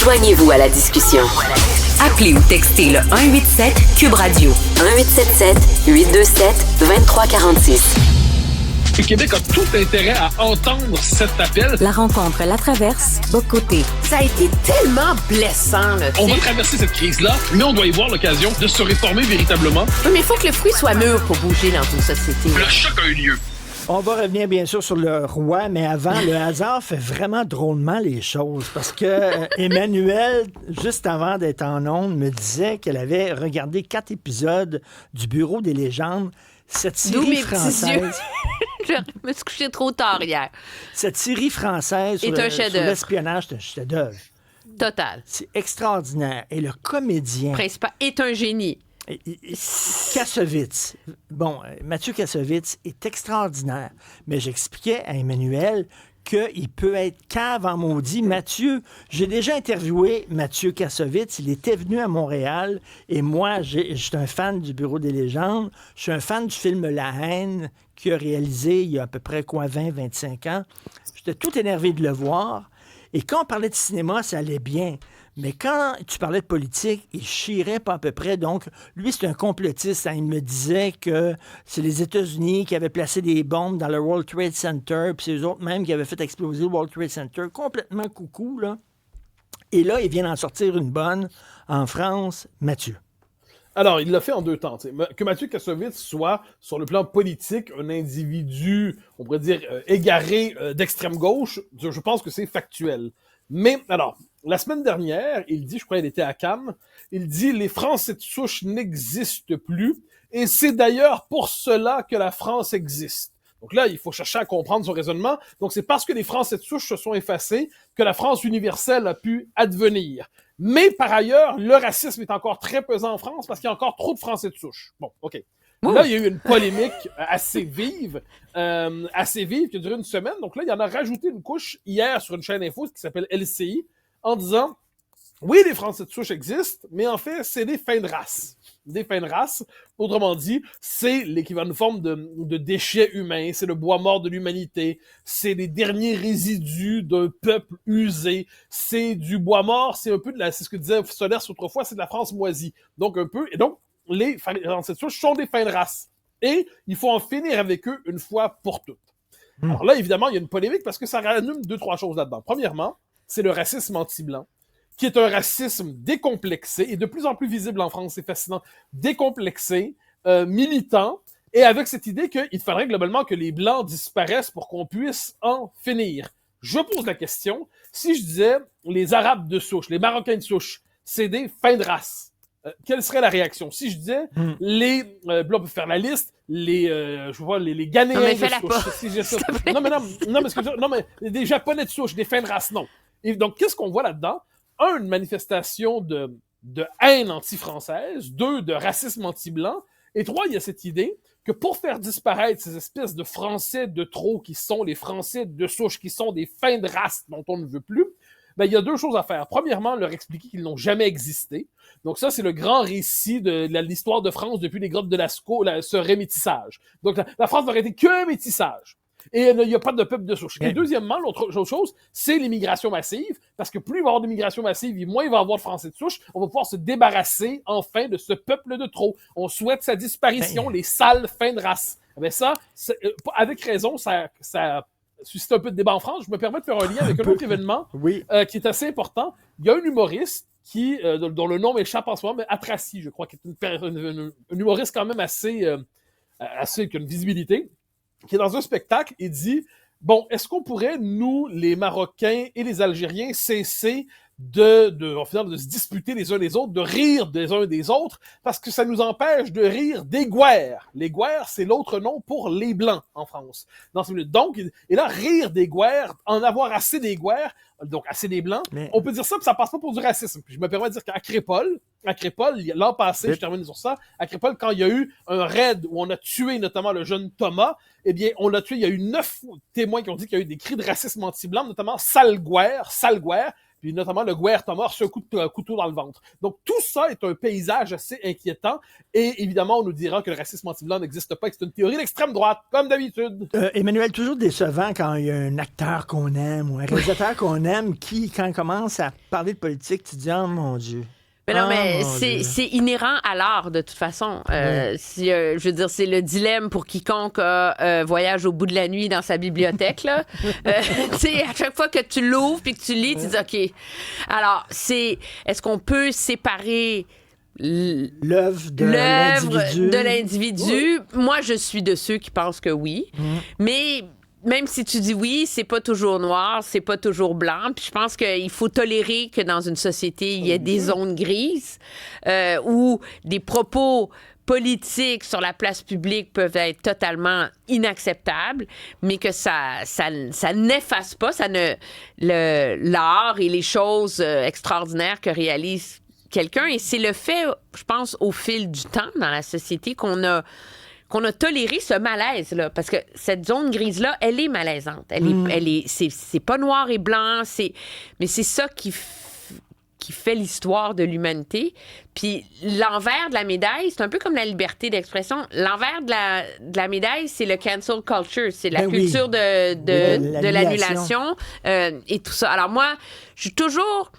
Joignez-vous à la discussion. Appelez ou textez le 187 Cube Radio 1877 827 2346. Le Québec a tout intérêt à entendre cet appel. La rencontre La Traverse, Bocoté. Ça a été tellement blessant, là. On va traverser cette crise-là, mais on doit y voir l'occasion de se réformer véritablement. Oui, mais il faut que le fruit soit mûr pour bouger dans une société. Le choc a eu lieu. On va revenir bien sûr sur le roi, mais avant, le hasard fait vraiment drôlement les choses parce que Emmanuel, juste avant d'être en ondes, me disait qu'elle avait regardé 4 épisodes du Bureau des légendes, cette série française. Je me suis couché trop tard hier. Cette série française sur l'espionnage, c'est un chef-d'œuvre. Total. C'est extraordinaire. Et le comédien... Principal est un génie. Kassovitz. Bon, Mathieu Kassovitz est extraordinaire. Mais j'expliquais à Emmanuel qu'il peut être cave en maudit. Mathieu, j'ai déjà interviewé Mathieu Kassovitz. Il était venu à Montréal. Et moi, je suis un fan du Bureau des légendes. Je suis un fan du film La Haine qu'il a réalisé il y a à peu près 20-25 ans. J'étais tout énervé de le voir. Et quand on parlait de cinéma, ça allait bien. Mais quand tu parlais de politique, il chirait pas à peu près. Donc, lui, c'est un complotiste. Il me disait que c'est les États-Unis qui avaient placé des bombes dans le World Trade Center, puis c'est eux autres même qui avaient fait exploser le World Trade Center. Complètement coucou, là. Et là, il vient d'en sortir une bonne en France. Mathieu. Alors, il l'a fait en 2 temps. Que Mathieu Kassovitz soit, sur le plan politique, un individu, on pourrait dire, égaré d'extrême gauche, je pense que c'est factuel. Mais, alors, la semaine dernière, il dit, je crois qu'il était à Cannes, il dit « Les Français de souche n'existent plus, et c'est d'ailleurs pour cela que la France existe. » Donc là, il faut chercher à comprendre son raisonnement. Donc c'est parce que les Français de souche se sont effacés que la France universelle a pu advenir. Mais par ailleurs, le racisme est encore très pesant en France parce qu'il y a encore trop de Français de souche. Bon, OK. Là, il y a eu une polémique assez vive qui a duré une semaine. Donc là, il y en a rajouté une couche hier sur une chaîne info qui s'appelle LCI en disant « Oui, les Français de souche existent, mais en fait, c'est des fins de race. » Des fins de race, autrement dit, c'est l'équivalent de forme de déchets humains, c'est le bois mort de l'humanité, c'est les derniers résidus d'un peuple usé, c'est du bois mort, c'est un peu c'est ce que disait Solers autrefois, c'est de la France moisie. Donc un peu, et donc les Français de souche sont des fins de race. Et il faut en finir avec eux une fois pour toutes. Alors là, évidemment, il y a une polémique parce que ça rallume 2-3 choses là-dedans. Premièrement, c'est le racisme anti-blanc, qui est un racisme décomplexé et de plus en plus visible en France, c'est fascinant, décomplexé, militant, et avec cette idée qu'il faudrait globalement que les Blancs disparaissent pour qu'on puisse en finir. Je pose la question, si je disais les Arabes de souche, les Marocains de souche, c'est des fins de race, quelle serait la réaction? Si je disais les... là, on peut faire la liste, je vois, les Ghanéens non, mais de souche. Si j'ai ça. Non, mais des Japonais de souche, des fins de race, non. Et donc, qu'est-ce qu'on voit là-dedans? Une manifestation de haine anti-française, 2, de racisme anti-blanc, et 3, il y a cette idée que pour faire disparaître ces espèces de Français de trop qui sont les Français de souche, qui sont des fins de race dont on ne veut plus, ben, il y a 2 choses à faire. Premièrement, leur expliquer qu'ils n'ont jamais existé. Donc ça, c'est le grand récit de l'histoire de France depuis les grottes de Lascaux, ce rémétissage. Donc la France n'aurait été qu'un métissage. Et il n'y a pas de peuple de souche. Et deuxièmement, l'autre chose, c'est l'immigration massive, parce que plus il va y avoir d'immigration massive, et moins il va y avoir de Français de souche, on va pouvoir se débarrasser, enfin, de ce peuple de trop. On souhaite sa disparition, les sales fins de race. Mais ça, avec raison, ça suscite un peu de débat en France. Je me permets de faire un lien avec un autre événement qui est assez important. Il y a un humoriste dont le nom m'échappe en ce moment, mais Atraci, je crois, qui est un humoriste quand même assez qui a une visibilité, qui est dans un spectacle et dit « Bon, est-ce qu'on pourrait, nous, les Marocains et les Algériens, cesser de se disputer les uns les autres, de rire des uns des autres, parce que ça nous empêche de rire des Guers. » Les Guers, c'est l'autre nom pour les Blancs en France. Donc, et là, rire des Guers, en avoir assez des Guers, donc assez des Blancs, on peut dire ça, puis ça passe pas pour du racisme. Puis je me permets de dire qu'à Crépol, l'an passé, je termine sur ça, à Crépol, quand il y a eu un raid où on a tué notamment le jeune Thomas, eh bien, on l'a tué, il y a eu 9 témoins qui ont dit qu'il y a eu des cris de racisme anti-blanc, notamment sale Guer, puis notamment le Guerta mort sur un coup de couteau dans le ventre. Donc tout ça est un paysage assez inquiétant, et évidemment on nous dira que le racisme anti-blanc n'existe pas, que c'est une théorie d'extrême droite, comme d'habitude. Emmanuel, toujours décevant quand il y a un acteur qu'on aime ou un réalisateur qu'on aime qui, quand il commence à parler de politique, tu te dis « Oh mon Dieu ». Mais non, mais c'est inhérent à l'art, de toute façon. Je veux dire, c'est le dilemme pour quiconque voyage au bout de la nuit dans sa bibliothèque, là. Tu sais, à chaque fois que tu l'ouvres puis que tu lis, tu dis, OK. Alors, est-ce qu'on peut séparer l'œuvre de l'individu? Moi, je suis de ceux qui pensent que oui. Mais même si tu dis oui, c'est pas toujours noir, c'est pas toujours blanc. Puis je pense qu'il faut tolérer que dans une société, il y ait des zones grises où des propos politiques sur la place publique peuvent être totalement inacceptables, mais que ça n'efface pas l'art et les choses extraordinaires que réalise quelqu'un. Et c'est le fait, je pense, au fil du temps dans la société qu'on a toléré ce malaise-là. Parce que cette zone grise-là, elle est malaisante. C'est pas noir et blanc, mais c'est ça qui fait l'histoire de l'humanité. Puis l'envers de la médaille, c'est un peu comme la liberté d'expression. L'envers de la médaille, c'est le cancel culture. C'est la culture de l'annulation et tout ça. Alors moi, je suis toujours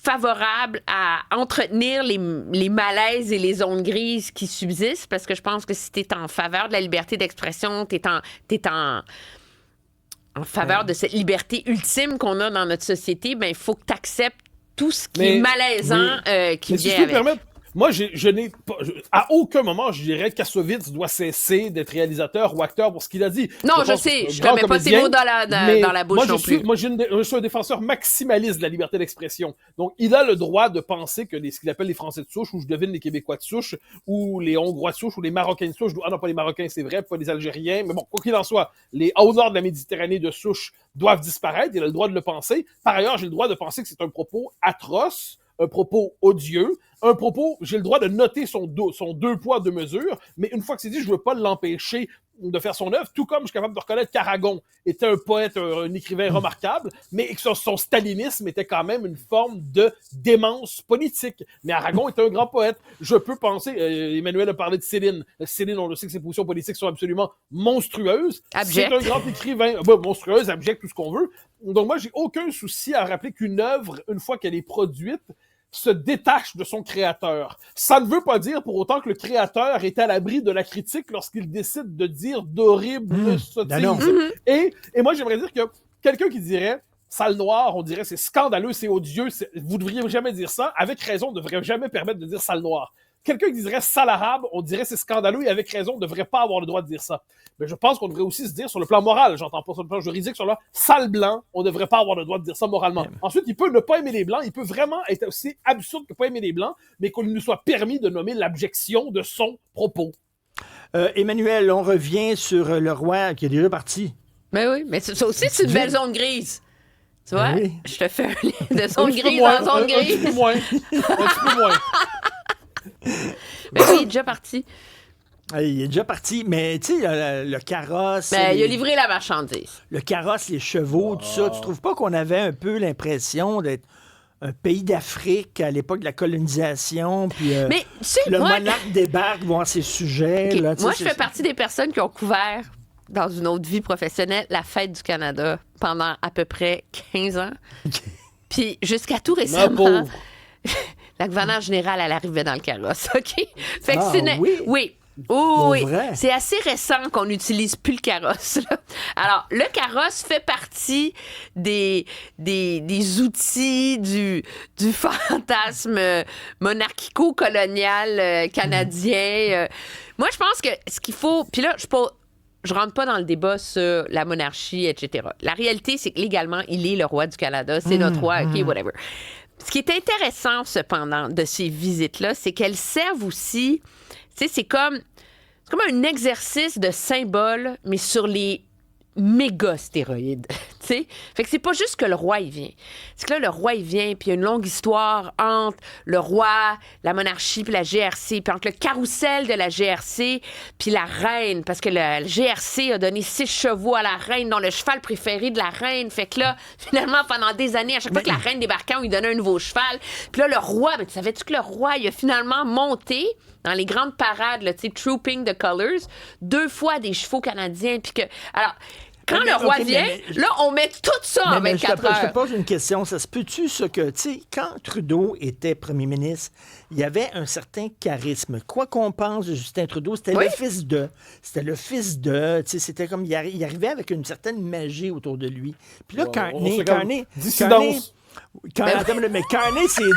favorable à entretenir les malaises et les zones grises qui subsistent, parce que je pense que si tu es en faveur de la liberté d'expression, tu es en faveur de cette liberté ultime qu'on a dans notre société, ben il faut que tu acceptes tout ce qui est malaisant qui vient avec. Moi, je n'ai pas, à aucun moment, je dirais que Kassovitz doit cesser d'être réalisateur ou acteur pour ce qu'il a dit. Non, je sais, je ne mets pas ces mots dans la bouche non plus. Moi, je suis un défenseur maximaliste de la liberté d'expression. Donc, il a le droit de penser que ce qu'il appelle les Français de souche, ou je devine les Québécois de souche, ou les Hongrois de souche, ou les Marocains de souche. Ah non, pas les Marocains, c'est vrai, pas les Algériens. Mais bon, quoi qu'il en soit, les au nord de la Méditerranée de souche doivent disparaître. Il a le droit de le penser. Par ailleurs, j'ai le droit de penser que c'est un propos atroce, un propos odieux, un propos, j'ai le droit de noter son deux poids, deux mesures, mais une fois que c'est dit, je veux pas l'empêcher de faire son œuvre, tout comme je suis capable de reconnaître qu'Aragon était un poète, un écrivain remarquable, mais que son stalinisme était quand même une forme de démence politique. Mais Aragon est un grand poète. Je peux penser, Emmanuel a parlé de Céline. Céline, on le sait que ses positions politiques sont absolument monstrueuses. Abject. C'est un grand écrivain. Monstrueuse, abject, tout ce qu'on veut. Donc moi, j'ai aucun souci à rappeler qu'une œuvre, une fois qu'elle est produite, se détache de son créateur. Ça ne veut pas dire pour autant que le créateur est à l'abri de la critique lorsqu'il décide de dire d'horribles sottises. Et moi, j'aimerais dire que quelqu'un qui dirait « Salle noire », on dirait « c'est scandaleux, c'est odieux, vous ne devriez jamais dire ça », avec raison, ne devrait jamais permettre de dire « salle noire ». Quelqu'un qui dirait « salle arabe », on dirait « c'est scandaleux » et avec raison, ne devrait pas avoir le droit de dire ça. Mais je pense qu'on devrait aussi se dire sur le plan moral, j'entends pas sur le plan juridique, sur le salle blanc, on ne devrait pas avoir le droit de dire ça moralement. Ensuite, il peut ne pas aimer les blancs, il peut vraiment être aussi absurde que pas aimer les blancs, mais qu'on lui soit permis de nommer l'abjection de son propos. Emmanuel, on revient sur le roi qui est déjà parti. Mais oui, mais ça aussi, c'est une belle zone grise. Tu vois, oui. Je te fais un lien de zone grise en zone grise. Un petit peu moins. Mais oui, il est déjà parti. Il est déjà parti, mais tu sais, le carrosse... Il a livré la marchandise. Le carrosse, les chevaux, tout ça. Tu trouves pas qu'on avait un peu l'impression d'être un pays d'Afrique à l'époque de la colonisation, puis mais, le monarque débarque voir ses sujets. Okay. Là, moi, je fais partie des personnes qui ont couvert, dans une autre vie professionnelle, la fête du Canada pendant à peu près 15 ans. Puis jusqu'à tout récemment... La gouverneure générale, elle arrivait dans le carrosse, OK? Fait que oui. Oh, oui, c'est assez récent qu'on n'utilise plus le carrosse. Là. Alors, le carrosse fait partie des outils du fantasme monarchico-colonial canadien. Moi, je pense que ce qu'il faut... Puis là, je rentre pas dans le débat sur la monarchie, etc. La réalité, c'est que légalement, il est le roi du Canada. C'est notre roi, OK, whatever. Ce qui est intéressant, cependant, de ces visites-là, c'est qu'elles servent aussi... Tu sais, c'est comme un exercice de symbole, mais sur les méga stéroïdes. Tu sais. Fait que c'est pas juste que le roi, il vient. C'est que là, le roi, il vient, puis il y a une longue histoire entre le roi, la monarchie, puis la GRC, puis entre le carrousel de la GRC, puis la reine, parce que la GRC a donné 6 chevaux à la reine, dont le cheval préféré de la reine. Fait que là, finalement, pendant des années, à chaque fois que la reine débarquait, on lui donnait un nouveau cheval. Puis là, le roi, tu savais-tu que le roi, il a finalement monté dans les grandes parades, là, tu sais, Trooping the Colors, 2 fois des chevaux canadiens, puis que... Alors... Quand le roi vient, là, on met tout ça en 24 heures. Je te pose une question. Ça se peut-tu, ce que, tu sais, quand Trudeau était premier ministre, il y avait un certain charisme. Quoi qu'on pense de Justin Trudeau, c'était le fils de. C'était le fils de. Tu sais, c'était comme. Il arrivait avec une certaine magie autour de lui. Puis là, Carney s'est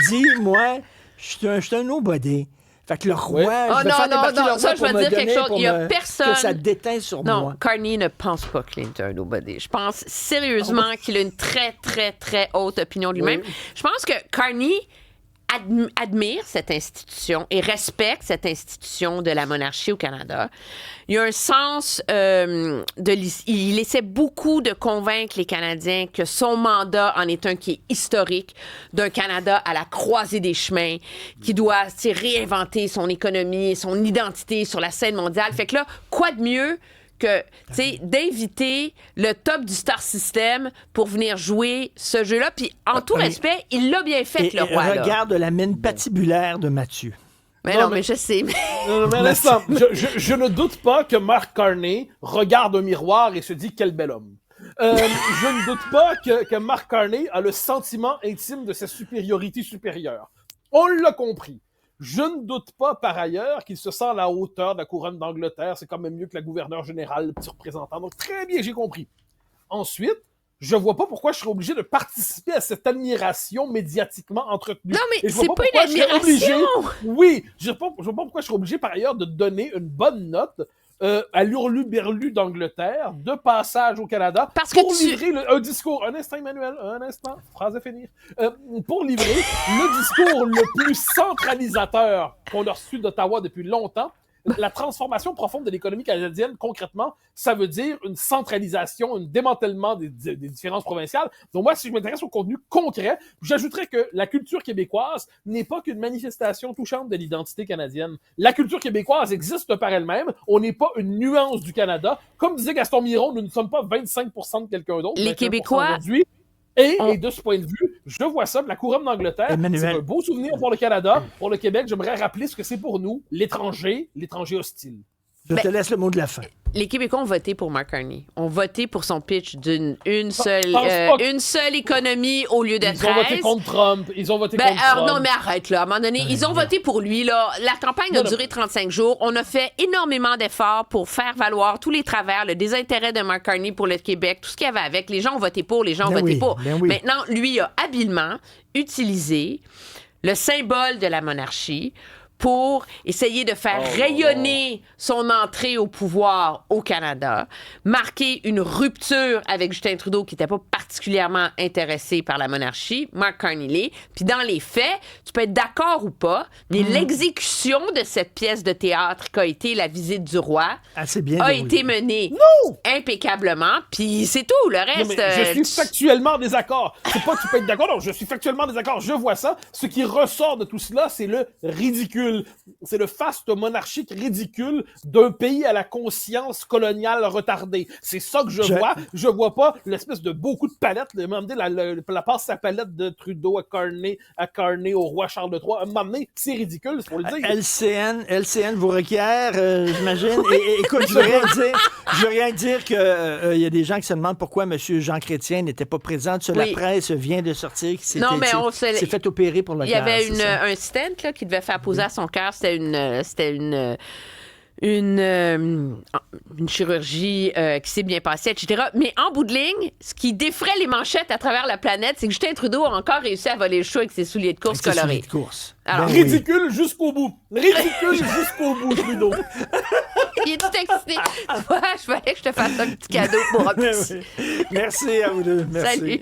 dit, moi, je suis un nobody. Fait que le roi, je vais faire débarquer le roi ça, je vais dire quelque chose. Il y a personne... que ça déteint sur moi. Non, Carney ne pense pas qu'il est un nobody. Je pense sérieusement qu'il a une très, très, très haute opinion de lui-même. Oui. Je pense que Carney admire cette institution et respecte cette institution de la monarchie au Canada. Il y a un sens il essaie beaucoup de convaincre les Canadiens que son mandat en est un qui est historique, d'un Canada à la croisée des chemins, qui doit réinventer son économie et son identité sur la scène mondiale. Fait que là, quoi de mieux que, tu sais, d'inviter le top du Star System pour venir jouer ce jeu-là. Puis, en tout respect, il l'a bien fait, le roi. Regarde la mine patibulaire de Mathieu. Mais non, mais je sais. Mais je ne doute pas que Mark Carney regarde un miroir et se dit « Quel bel homme ». Je ne doute pas que Mark Carney a le sentiment intime de sa supériorité supérieure. On l'a compris. Je ne doute pas, par ailleurs, qu'il se sent à la hauteur de la couronne d'Angleterre. C'est quand même mieux que la gouverneure générale, le petit représentant. Donc, très bien, j'ai compris. Ensuite, je vois pas pourquoi je serais obligé de participer à cette admiration médiatiquement entretenue. Non, mais c'est pas une admiration! Oui, je vois pas pourquoi je serais obligé, par ailleurs, de donner une bonne note à l'hurlu-berlu d'Angleterre, de passage au Canada, pour livrer un discours. Un instant, Emmanuel, un instant, phrase à finir. Pour livrer le discours le plus centralisateur qu'on a reçu d'Ottawa depuis longtemps. La transformation profonde de l'économie canadienne, concrètement, ça veut dire une centralisation, un démantèlement des différences provinciales. Donc moi, si je m'intéresse au contenu concret, j'ajouterais que la culture québécoise n'est pas qu'une manifestation touchante de l'identité canadienne. La culture québécoise existe par elle-même. On n'est pas une nuance du Canada. Comme disait Gaston Miron, nous ne sommes pas 25% de quelqu'un d'autre. Les Québécois... Aujourd'hui. Et de ce point de vue, je vois ça, la couronne d'Angleterre, c'est un beau souvenir pour le Canada. Pour le Québec, j'aimerais rappeler ce que c'est pour nous, l'étranger hostile. Je te laisse le mot de la fin. Les Québécois ont voté pour Mark Carney. Ont voté pour son pitch d'une seule économie au lieu de 13. Ils ont voté contre Trump. Non, mais arrête, là. À un moment donné, ils ont voté pour lui, là. La campagne a duré 35 jours. On a fait énormément d'efforts pour faire valoir tous les travers, le désintérêt de Mark Carney pour le Québec, tout ce qu'il y avait avec. Les gens ont voté pour, les gens ont voté pour. Maintenant, lui a habilement utilisé le symbole de la monarchie pour essayer de faire rayonner son entrée au pouvoir au Canada, marquer une rupture avec Justin Trudeau qui n'était pas particulièrement intéressé par la monarchie, Mark Carney. Puis dans les faits, tu peux être d'accord ou pas, mais l'exécution de cette pièce de théâtre qu'a été la visite du roi a été menée impeccablement, puis c'est tout. Le reste... je suis factuellement en désaccord. C'est pas que tu peux être d'accord, non, je suis factuellement en désaccord. Je vois ça. Ce qui ressort de tout cela, c'est le ridicule. C'est le faste monarchique ridicule d'un pays à la conscience coloniale retardée. C'est ça que je vois. Je vois pas l'espèce de beaucoup de palettes. La passe à palette de Trudeau à Carney au roi Charles III. À un moment donné, c'est ridicule, c'est pour le dire. LCN vous requiert, j'imagine. Oui. Écoute, je veux rien dire que y a des gens qui se demandent pourquoi M. Jean Chrétien n'était pas présent. La presse vient de sortir qu'il s'est fait opérer pour le cœur. Il y avait un stent là, qui devait faire poser à son cœur. C'était une chirurgie qui s'est bien passée, etc. Mais en bout de ligne, ce qui défraie les manchettes à travers la planète, c'est que Justin Trudeau a encore réussi à voler le show avec ses souliers de course colorés. Alors, ridicule jusqu'au bout. Ridicule jusqu'au bout, Trudeau. Il est tout excité. Je fallait que je te fasse un petit cadeau pour un petit... Merci à vous deux. Merci. Salut.